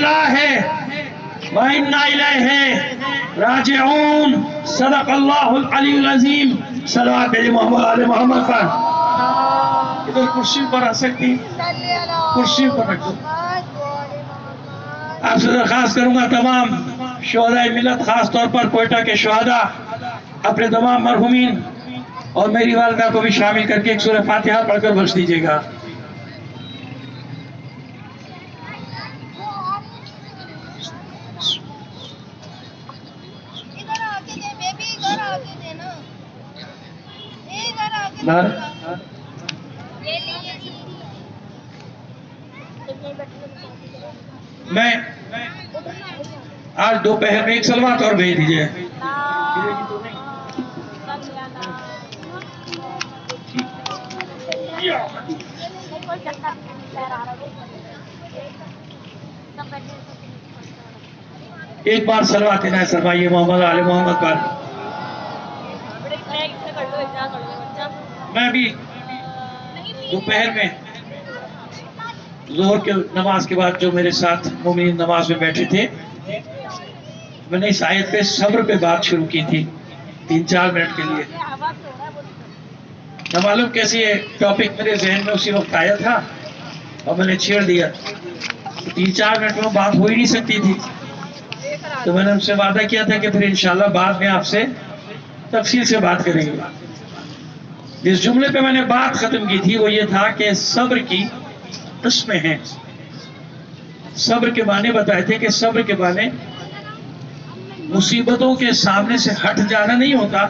للہ وَإِنَّا إِلَيْهِ راجعون۔ صدق اللہ العلی العظیم۔ صلوات محمد علی محمد پر۔ ادھر کرسی پر آ سکتی، کرسی پر رکھو۔ آپ سے درخواست کروں گا تمام شہداء ملت، خاص طور پر کوئٹہ کے شہداء، اپنے تمام مرحومین اور میری والدہ کو بھی شامل کر کے ایک سورہ فاتحہ پڑھ کر بخش دیجیے گا۔ میں آج دوپہر میں ایک سلوات اور بھیج دیجیے۔ ایک بار سلوات عنایت فرمائیے محمد آل محمد پر۔ میں بھی دوپہر میں ظہر کے نماز کے بعد جو میرے ساتھ مومنین نماز میں بیٹھے تھے، میں نے اس آیت پہ صبر پہ بات شروع کی تھی 3-4 منٹ کے لیے۔ نہ معلوم کیسے یہ ٹاپک میرے ذہن میں اسی وقت آیا تھا اور میں نے چھیڑ دیا۔ 3-4 منٹ میں بات ہو ہی نہیں سکتی تھی، تو میں نے ان سے وعدہ کیا تھا کہ پھر انشاءاللہ بعد میں آپ سے تفصیل سے بات کریں گے۔ جس جملے پہ میں نے بات ختم کی تھی وہ یہ تھا کہ صبر کی قسمیں ہیں۔ صبر کے معنی بتائے تھے کہ صبر کے معنی مصیبتوں کے سامنے سے ہٹ جانا نہیں ہوتا،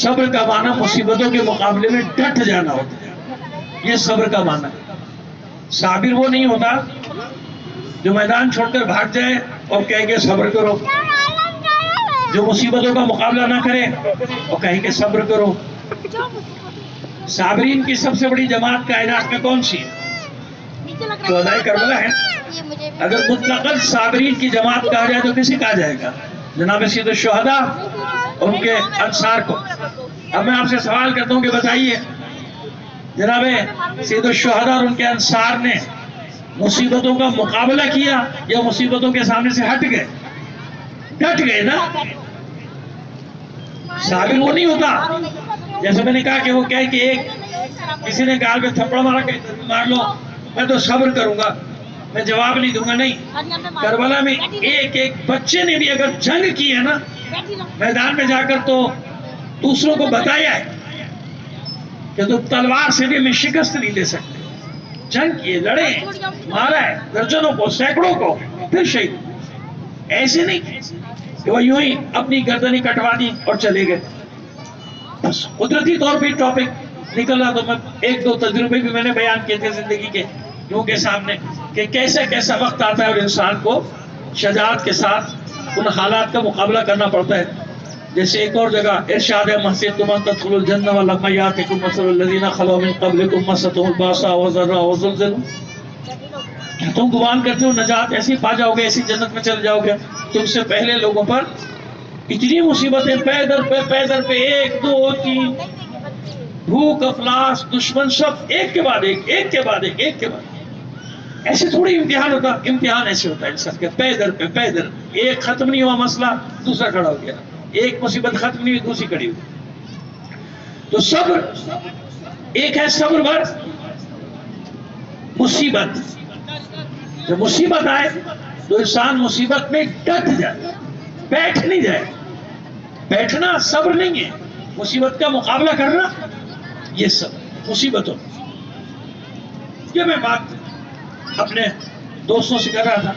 صبر کا معنی مصیبتوں کے مقابلے میں ڈٹ جانا ہوتا ہے۔ یہ صبر کا معنی ہے۔ صابر وہ نہیں ہوتا جو میدان چھوڑ کر بھاگ جائے اور کہے کہ صبر کرو، جو مصیبتوں کا مقابلہ نہ کرے اور کہے کہ صبر کرو۔ صابرین کی سب سے بڑی جماعت کائنات میں کون سی ہے؟ شہداء کربلا ہے۔ اگر مطلقاً صابرین کی جماعت کہا جائے تو کسی کہا جائے گا؟ جناب سید الشہداء اور ان کے انصار کو۔ اب میں آپ سے سوال کرتا ہوں کہ بتائیے، جناب سید الشہداء اور ان کے انصار نے مصیبتوں کا مقابلہ کیا یا مصیبتوں کے سامنے سے ہٹ گئے؟ ڈٹ گئے نا۔ صابر وہ نہیں ہوتا جیسے میں نے کہا کہ وہ کہے کہ ایک کسی نے گال پہ تھپڑ مارا کہ مار لو میں تو صبر کروں گا، میں جواب نہیں دوں گا۔ نہیں، کربلا میں ایک ایک بچے نے بھی اگر جنگ کی ہے نا میدان میں جا کر، تو دوسروں کو بتایا ہے کہ تو تلوار سے بھی میں شکست نہیں دے سکتے۔ جنگ کیے، لڑے، مارا ہے درجنوں کو، سینکڑوں کو، پھر شہید۔ ایسے نہیں کہ وہ یوں ہی اپنی گردنی کٹوا دی اور چلے گئے۔ بس قدرتی طور پہ ٹاپک نکلا تو میں 1-2 تجربے بھی میں نے بیان کیے تھے زندگی کے لوگوں کے سامنے کہ کیسا کیسا وقت آتا ہے اور انسان کو شجاعت کے ساتھ ان حالات کا مقابلہ کرنا پڑتا ہے۔ جیسے ایک اور جگہ ارشاد ہے محسیتم ان تدخلوا الجنہ ولما یاتکم مثل الذین خلوا من قبلکم مستهم الباساء والضراء وزلزلوا، کیا تم گمان کرتے ہو نجات ایسی پا جاؤ گے، ایسی جنت میں چل جاؤ گے؟ تم سے پہلے لوگوں پر اتنی مصیبتیں پیدر پہ 1 2 3 بھوک افلاس دشمن سب ایک کے بعد ایک، ایک کے بعد ایک، ایک کے بعد ایسے تھوڑی امتحان ہوتا۔ امتحان ایسے ہوتا ہے انسان کے پیدر پہ پیدر، ایک ختم نہیں ہوا مسئلہ دوسرا کھڑا ہو گیا، ایک مصیبت ختم نہیں ہوئی دوسری کھڑی ہوئی۔ تو صبر ایک ہے، صبر بر مصیبت۔ جب مصیبت آئے تو انسان مصیبت میں ڈٹ جائے، بیٹھ نہیں جائے۔ بیٹھنا صبر نہیں ہے، مصیبت کا مقابلہ کرنا یہ سب مصیبتوں۔ یہ میں بات اپنے دوستوں سے کر رہا تھا،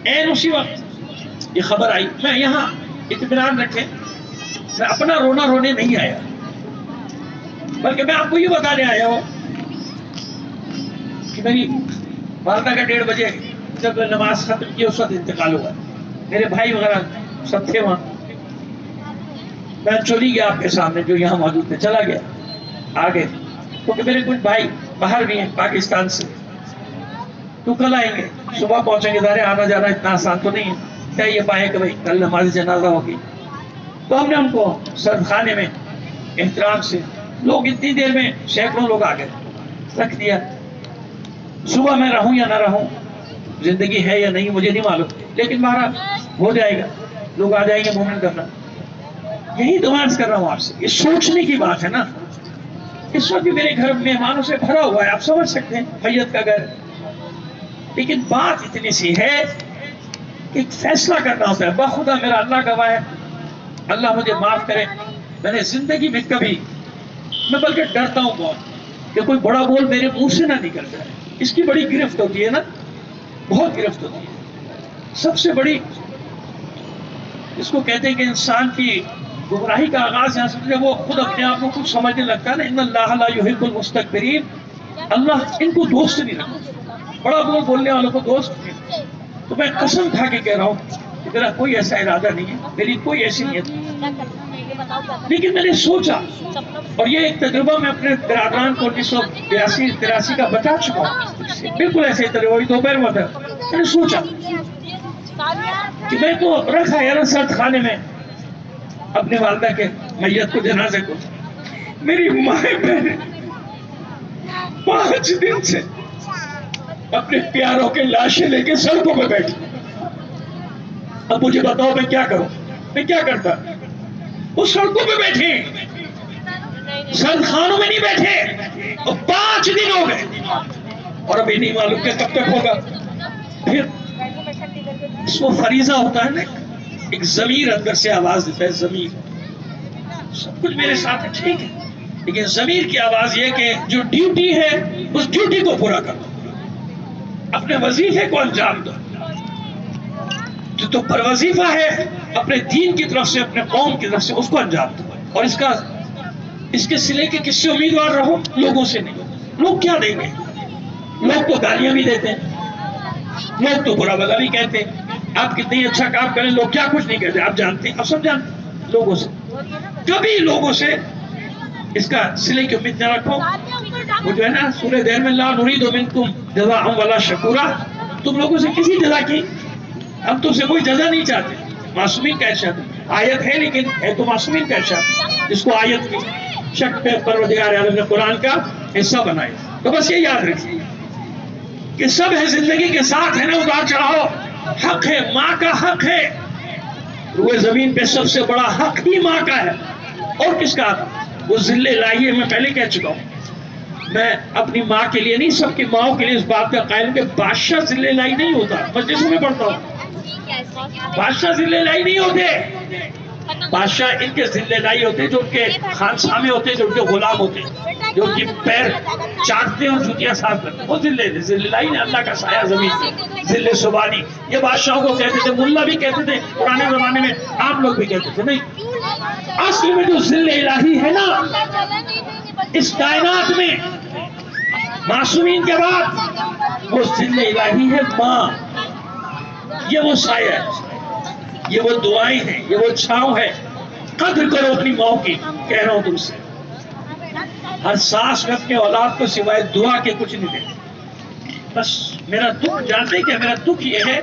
این اسی وقت یہ خبر آئی۔ میں یہاں اطمینان رکھیں، میں اپنا رونا رونے نہیں آیا، بلکہ میں آپ کو یہ بتانے آیا ہوں کہ میری والدہ کا 1:30 بجے جب نماز ختم کی اس وقت انتقال ہوا۔ میرے بھائی وغیرہ سب تھے وہاں، میں چلی گیا آپ کے سامنے جو یہاں موجود تھے، چلا گیا آگے، کیونکہ میرے کچھ بھائی باہر بھی ہیں پاکستان سے، تو کل آئیں گے، صبح پہنچیں گے، ظاہر آنا جانا اتنا آسان تو نہیں ہے، کیا یہ پائے کہ بھائی کل نماز جنازہ ہوگی۔ تو ہم نے ان کو سرد خانے میں احترام سے، لوگ اتنی دیر میں سینکڑوں لوگ آ گئے، رکھ دیا۔ صبح میں رہوں یا نہ رہوں زندگی ہے یا نہیں مجھے نہیں معلوم، لیکن بہرحال ہو جائے گا، لوگ آ جائیں گے مومن کرنا. یہی ڈیمانڈ کر رہا ہوں آپ سے. یہ سوچنے کی بات ہے نا. اس وقت بھی میرے گھر مہمانوں سے بھرا ہوا ہے، آپ سمجھ سکتے ہیں، میت کا گھر. لیکن بات اتنی سی ہے کہ ایک فیصلہ کرنا ہوتا ہے. بخدا میرا اللہ گواہ ہے، اللہ مجھے معاف کرے، میں نے زندگی میں کبھی، میں بلکہ ڈرتا ہوں بہت کہ کوئی بڑا بول میرے منہ سے نہ نکل جائے. اس کی بڑی گرفت ہوتی ہے نا، بہت گرفت ہوتی ہے. سب سے بڑی اس کو کہتے ہیں کہ انسان کی گمراہی کا آغاز یہاں سے وہ خود اپنے آپ کو کچھ سمجھنے لگتا ہے نا. ان اللہ لا یحب المستکبرین، اللہ ان کو دوست نہیں رکھتا، بڑا بول بولنے والوں کو دوست نہیں. تو میں قسم کھا کے کہہ رہا ہوں کہ میرا کوئی ایسا ارادہ نہیں ہے، میری کوئی ایسی نیت نہیں. لیکن میں نے سوچا، اور یہ ایک تجربہ میں اپنے برادران کو 1982-83 کا بتا چکا ہوں، بالکل ایسے تجربہ دوپہر میں تھا. میں نے سوچا کہ میں تو رکھا یار سرد خانے میں اپنے والدہ کے میت کو، جنازے کو. میری ماں بہن 5 دن سے اپنے پیاروں کے لاشیں لے کے سڑکوں پہ بیٹھی. اب مجھے بتاؤ میں کیا کروں؟ میں کیا کرتا؟ وہ سڑکوں پہ بیٹھے، سرد خانوں میں نہیں بیٹھے، اور 5 دن ہو گئے، اور ابھی نہیں معلوم کہ کب تک ہوگا. پھر اس کو فریضہ ہوتا ہے نا، ایک ضمیر اندر سے آواز دیتا ہے. ضمیر سب کچھ میرے ساتھ ٹھیک ہے، لیکن ضمیر کی آواز یہ کہ جو ڈیوٹی ہے اس ڈیوٹی کو پورا کرو، اپنے وظیفے کو انجام دو. جو تو پر وظیفہ ہے اپنے دین کی طرف سے، اپنے قوم کی طرف سے، اس کو انجام دو. اور اس کے سلے کے کس سے امیدوار رہو؟ لوگوں سے نہیں. لوگ کیا دیں گے؟ لوگ تو گالیاں بھی دیتے ہیں، لوگ تو برا بھلا بھی کہتے ہیں. آپ کتنی اچھا کام کریں لوگ کیا کچھ نہیں کہتے، آپ جانتے ہیں، آپ سب جانتے ہیں. لوگوں سے کبھی، لوگوں سے اس کا سلے کی امید نہ رکھو. وہ جو ہے نا سورہ دیر میں لا نرید منکم جزاء ولا شکورا، تم لوگوں سے کسی جزا کی، ہم تم سے کوئی جزا نہیں چاہتے. معصومین کا ارشاد آیت ہے، لیکن ہے تو معصومین کا ارشاد، جس کو آیت کی شک پہ پروردگار عالم نے قرآن کا حصہ بنائے. تو بس یہ یاد رکھیے کہ سب ہے زندگی کے ساتھ ہے نا اتار چڑھاؤ. حق ہے، ماں کا حق ہے، روئے زمین پہ سب سے بڑا حق ہی ماں کا ہے. اور کس کا؟ وہ ذل الہی ہے. میں پہلے کہہ چکا ہوں، میں اپنی ماں کے لیے نہیں، سب کی ماؤں کے لیے اس بات کا قائل ہوں کہ بادشاہ ذل الہی نہیں ہوتا. مجلسوں میں پڑھتا ہوں، بادشاہ ذل الہی نہیں ہوتے. بادشاہ ان کے ذل الہی ہوتے جو ان کے خانسامے ہوتے، جو ان کے غلام ہوتے، جو ان کی پیر چاٹتے اور جوتیاں صاف کرتے. وہ ذل الہی نے اللہ کا سایہ زمین پہ، ذل سبحانی. یہ بادشاہوں کو کہتے تھے، ملا بھی کہتے تھے پرانے زمانے میں، عام لوگ بھی کہتے تھے. نہیں، اصل میں جو ذل الہی ہے نا اس کائنات میں معصومین کے بعد، وہ ذل الہی ہے ماں. یہ وہ سایہ ہے، یہ وہ دعائیں ہیں، یہ وہ چھاؤں ہے. قدر کرو اپنی ماں کی. کہہ رہا ہوں تم سے، ہر سانس میں اپنے اولاد کو سوائے دعا کے کچھ نہیں دے. بس میرا دکھ جانتے ہیں کہ میرا دکھ یہ ہے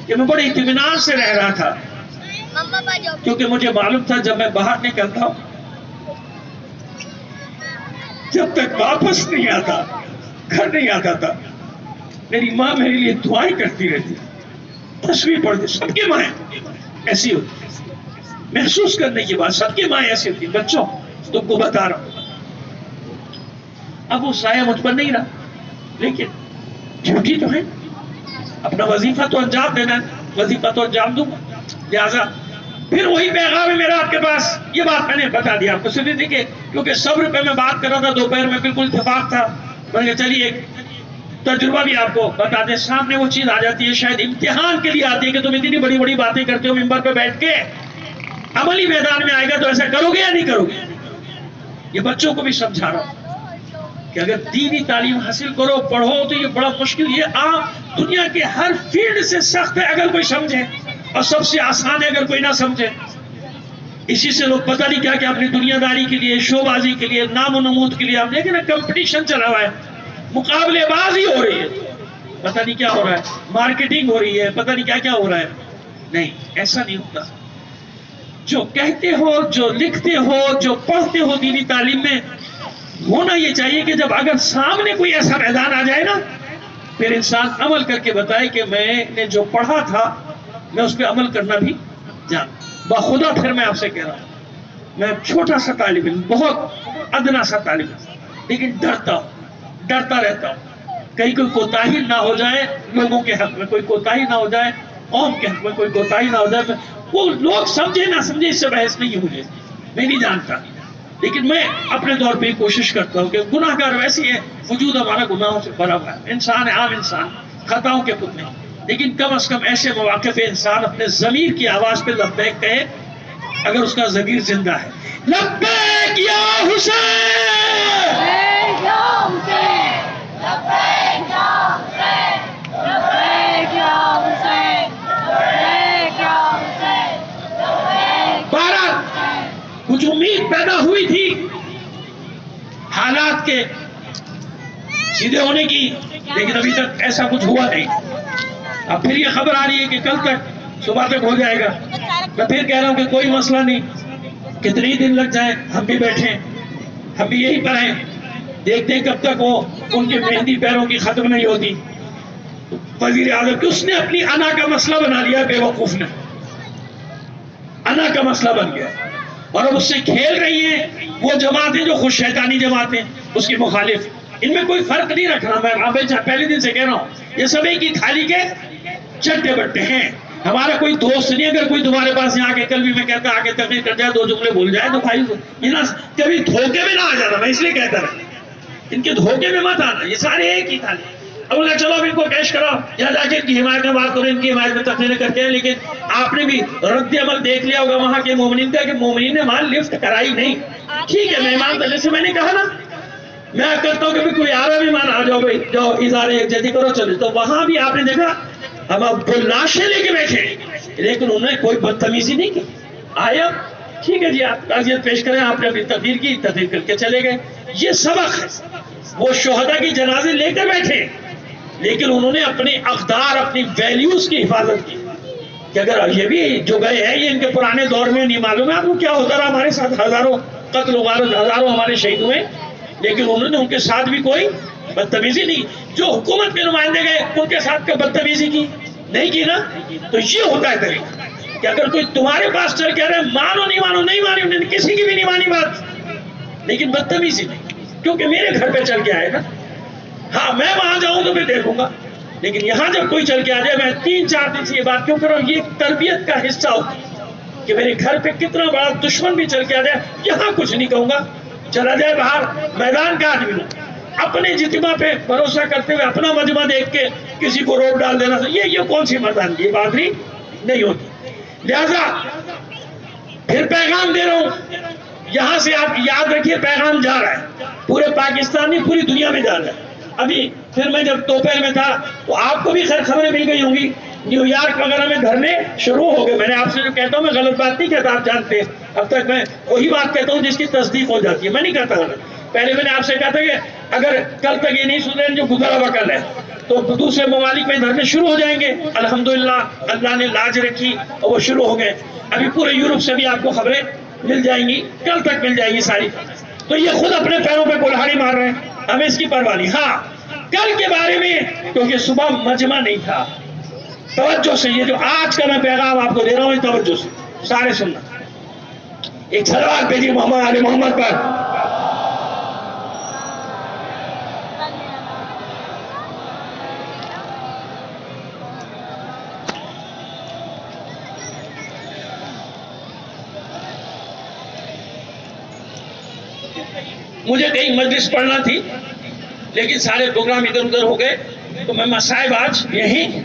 کہ میں بڑے اطمینان سے رہ رہا تھا، کیونکہ مجھے معلوم تھا جب میں باہر نکلتا ہوں، جب تک واپس نہیں آتا، گھر نہیں آتا تھا، میری ماں میرے لیے دعائیں کرتی رہتی، تصویر پڑھتی. سب کی مائیں ایسی ہوتی، محسوس کرنے کی بات، سب کی مائیں ایسی ہوتی. بچوں تم کو بتا رہا ہوں، اب وہ سایہ مجھ پر نہیں رہا، لیکن ڈیوٹی تو ہے، اپنا وظیفہ تو انجام دینا ہے، وظیفہ تو انجام دوں گا. لہٰذا پھر وہی پیغام ہے میرا آپ کے پاس. یہ بات میں نے بتا دیا آپ کو صرف دیکھیے، کیونکہ صبر پہ میں بات کر رہا تھا، دوپہر میں بالکل اتفاق تھا. میں نے کہا چلیے ایک تجربہ بھی آپ کو بتا دیں. سامنے وہ چیز آ جاتی ہے، شاید امتحان کے لیے آتی ہے کہ تم اتنی بڑی بڑی باتیں کرتے ہو ممبر پہ بیٹھ کے، عملی میدان میں آئے گا تو ایسا کرو گے یا نہیں کرو گے. یہ بچوں کو بھی سمجھا رہا ہوں کہ اگر دینی تعلیم حاصل کرو، پڑھو، تو یہ بڑا مشکل، یہ عام دنیا کے ہر فیلڈ سے سخت ہے اگر کوئی سمجھے، اور سب سے آسان ہے اگر کوئی نہ سمجھے. اسی سے لوگ پتہ نہیں کیا کہ اپنی دنیا داری کے لیے، شو بازی کے لیے، نام و نمود کے لیے، آپ دیکھیں نا کمپٹیشن چلا ہوا ہے، مقابلے بازی ہو رہی ہے، پتہ نہیں کیا ہو رہا ہے، مارکیٹنگ ہو رہی ہے، پتہ نہیں کیا کیا ہو رہا ہے. نہیں، ایسا نہیں ہوتا. جو کہتے ہو، جو لکھتے ہو، جو پڑھتے ہو دینی تعلیم میں، ہونا یہ چاہیے کہ جب اگر سامنے کوئی ایسا میدان آ جائے نا پھر انسان عمل کر کے بتائے کہ میں نے جو پڑھا تھا میں اس پہ عمل کرنا بھی جان. بخدا پھر میں آپ سے کہہ رہا ہوں، میں چھوٹا سا طالب علم، بہت ادنا سا طالب علم، لیکن ڈرتا رہتا ہوں کہیں کوئی کوتاہی نہ ہو جائے، لوگوں کے حق میں کوئی کوتاہی نہ ہو جائے، قوم کے حق میں کوئی کوتاہی نہ ہو جائے. وہ لوگ سمجھے نہ سمجھے اس سے بحث نہیں ہے مجھے، میں نہیں جانتا، لیکن میں اپنے طور پہ کوشش کرتا ہوں کہ گناہ گار ویسی ہے، وجود ہمارا گناہوں سے بھرا ہوا ہے، انسان ہے، عام انسان، خطاؤں کے پتلے، لیکن کم از کم ایسے مواقع پہ انسان اپنے ضمیر کی آواز پہ لبیک کہے اگر اس کا ضمیر زندہ ہے. لبیک یا حسین، لبیک یا حسین، لبیک یا حسین، لبیک یا حسین، لبیک یا حسین، لبیک. کچھ امید پیدا ہوئی تھی حالات کے سیدھے ہونے کی، لیکن ابھی تک ایسا کچھ ہوا نہیں. اب پھر یہ خبر آ رہی ہے کہ کل تک، صبح تک ہو جائے گا. میں پھر کہہ رہا ہوں کہ کوئی مسئلہ نہیں، کتنی دن لگ جائیں ہم بھی بیٹھیں، ہم بھی یہی پر ہیں، دیکھتے ہیں کب تک وہ ان کے مہندی پیروں کی ختم نہیں ہوتی. وزیر اعظم کہ اس نے اپنی انا کا مسئلہ بنا لیا، بے وقوف نے انا کا مسئلہ بن گیا، اور اب اس سے کھیل رہی ہیں وہ جماعتیں جو خود شیطانی جماعتیں، اس کی مخالف. ان میں کوئی فرق نہیں رکھنا، میں پہلے دن سے کہہ رہا ہوں، یہ سب ایک ہی تھالی کے چٹے بٹے ہیں. ہمارا کوئی دوست نہیں. اگر کوئی تمہارے پاس یہاں کے، کل بھی میں کہتا آگے تقریر کر جائے، دو جملے بول جائے تو بھائی یہ نہ کبھی دھوکے میں نہ آ جانا. میں اس لیے کہتا رہا ان کے دھوکے میں مت آنا، یہ سارے ایک ہی تھالی. اب اللہ چلو اب ان کو کیش کراؤ، یا جا کے ان کی حمایت میں بات کرو، ان کی حمایت میں تقریریں کرتے ہیں. لیکن آپ نے بھی رد عمل دیکھ لیا ہوگا وہاں کے مومنین کا، کہ مومنین نے وہاں لفٹ کرائی نہیں. ٹھیک ہے، مہمان تھے، جیسے میں نے کہا نا، میں کہتا ہوں کہ کوئی آ رہا مہمان، آ جاؤ بھائی، جاؤ اظہار جلدی کرو چلے. تو وہاں بھی آپ نے دیکھا ہم اب لاشیں لے کے بیٹھے، لیکن انہوں نے کوئی بدتمیزی نہیں کی. آیا ٹھیک ہے جی، آپ تعزیت پیش کریں، آپ نے اپنی تقریر کی، تقریر کر کے چلے گئے. یہ سبق ہے. وہ شہداء کی جنازے لے کر بیٹھے، لیکن انہوں نے اپنے اقدار، اپنی ویلیوز کی حفاظت کی. کہ اگر یہ بھی جو گئے ہیں، یہ ان کے پرانے دور میں نہیں معلوم ہے آپ کو کیا ہوتا رہا، ہمارے ساتھ ہزاروں قتل و غارت، ہزاروں ہمارے شہید ہوئے، لیکن انہوں نے ان کے ساتھ بھی کوئی بدتمیزی نہیں. جو حکومت کے نمائندے گئے ان کے ساتھ بدتمیزی کی نہیں کی نا. تو یہ ہوتا ہے طریقہ کہ اگر کوئی تمہارے پاس چل کے رہے، مانو نہیں مانو، نہیں مانی، انہوں نے کسی کی بھی نہیں مانی بات، لیکن بدتمیزی نہیں، کیونکہ میرے گھر پہ چل کے آئے نا. ہاں میں وہاں جاؤں تو میں دیکھوں گا، لیکن یہاں جب کوئی چل کے آ جائے، میں 3-4 دن سے یہ بات کیوں کر رہا ہوں، یہ تربیت کا حصہ ہوتی ہے کہ میرے گھر پہ کتنا بڑا دشمن بھی چل کے آ جائے، یہاں کچھ نہیں کہوں گا. چلا جائے باہر، میدان کا آدمی ہوں، اپنے جتما پہ بھروسہ کرتے ہوئے اپنا مجمع دیکھ کے کسی کو روک ڈال دینا، یہ کون سی مردان کی بات نہیں ہوتی. لہذا پھر پیغام دے رہا ہوں، یہاں سے آپ یاد رکھیے، پیغام جا رہا ہے پورے پاکستان میں، پوری دنیا میں جا رہا ہے. ابھی پھر میں جب دوپہر میں تھا تو آپ کو بھی خیر خبریں مل گئی ہوں گی، نیو یارک وغیرہ میں دھرنے شروع ہو گئے. میں نے آپ سے جو کہتا ہوں، میں غلط بات نہیں کہتا، آپ جانتے ہیں. اب تک میں وہی بات کہتا ہوں جس کی تصدیق ہو جاتی ہے، میں نہیں کہتا غلط. پہلے میں نے آپ سے کہا تھا کہ اگر کل تک یہ نہیں سدھرے جو گزرا ہوا کل ہے، تو دوسرے ممالک میں دھرنے شروع ہو جائیں گے. الحمدللہ اللہ نے لاج رکھی اور وہ شروع ہو گئے. ابھی پورے یورپ سے بھی آپ کو خبریں مل جائیں گی، کل تک مل جائیں گی ساری. تو یہ خود اپنے پیروں پہ کلہاڑی مار رہے ہیں، ہمیں اس کی پرواہ نہیں. ہاں کل کے بارے میں، کیونکہ صبح مجمع نہیں تھا، توجہ سے یہ جو آج کا میں پیغام آپ کو دے رہا ہوں، توجہ سے سارے سننا. ایک صلوات بھیجیے محمد علی محمد پر. مجھے کہیں مجلس پڑھنا تھی، لیکن سارے پروگرام ادھر ادھر ہو گئے، تو میں مصائب آج یہیں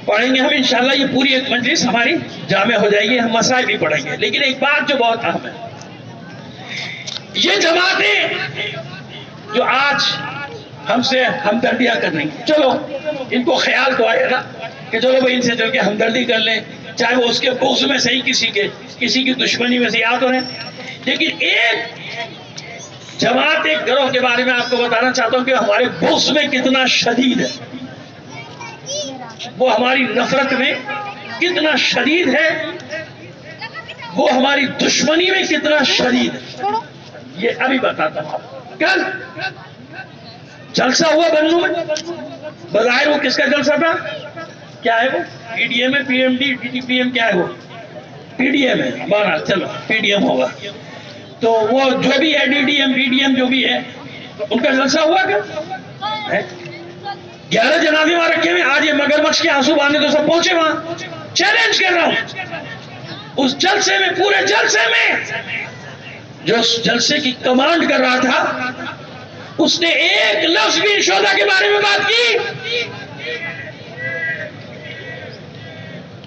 پڑھیں گے ہم انشاءاللہ. یہ پوری ایک مجلس ہماری جامع ہو جائے گی، ہم مصائب بھی پڑھیں گے. لیکن ایک بات جو بہت اہم ہے، یہ جماعتیں جو آج ہم سے ہمدردیاں کر رہی ہیں، چلو ان کو خیال تو آئے گا کہ چلو بھائی ان سے چل کے ہمدردی کر لیں، چاہے وہ اس کے بغض میں صحیح، کسی کی دشمنی میں سے یاد ہو رہے ہیں. لیکن ایک جماعت، ایک گروہ کے بارے میں آپ کو بتانا چاہتا ہوں کہ ہمارے بغض میں کتنا شدید ہے، وہ ہماری نفرت میں کتنا شدید ہے، وہ ہماری دشمنی میں کتنا شدید ہے. یہ ابھی بتاتا ہوں. کل جلسہ ہوا بنوں میں، بظاہر وہ کس کا جلسہ تھا؟ کیا ہے وہ؟ پی ڈی ایم ہے، P M D, D T P M, کیا ہے وہ؟ پی ڈی ایم ہے. ہمارا چلو پی ڈی ایم ہوگا. تو وہ جو بھی ہے D D M P D M جو بھی ہے ان کا جلسہ ہوا کیا؟ 11 جنازے وہاں رکھے ہوئے. آج یہ مگرمچھ کے آنسو باندھے تو سب پہنچے وہاں. چیلنج کر رہا ہوں اس جلسے میں، پورے جلسے میں جو اس جلسے کی کمانڈ کر رہا تھا اس نے ایک لفظ بھی شہداء کے بارے میں بات کی.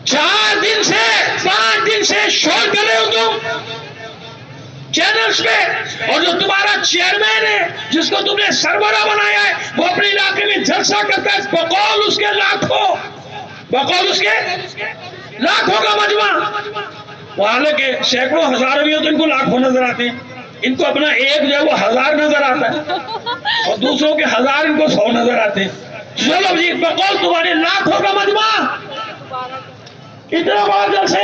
4 دن سے 5 دن سے شور کر رہے ہو تم چینلز پہ، اور جو تمہارا چیئرمین ہے جس کو تم نے سربراہ بنایا ہے وہ اپنے علاقے میں جلسہ کرتا ہے بقول اس کے لاکھوں، بقول اس کے لاکھوں کا مجمع. وہ حالانکہ سینکڑوں ہزاروں بھی ہو تو ان کو لاکھوں نظر آتے ہیں. ان کو اپنا ایک جو ہے وہ 1000 نظر آتا ہے اور دوسروں کے 1000 ان کو 100 نظر آتے ہیں. چلو جی بقول تمہارے لاکھوں کا مجمع اتنا بڑا جلسہ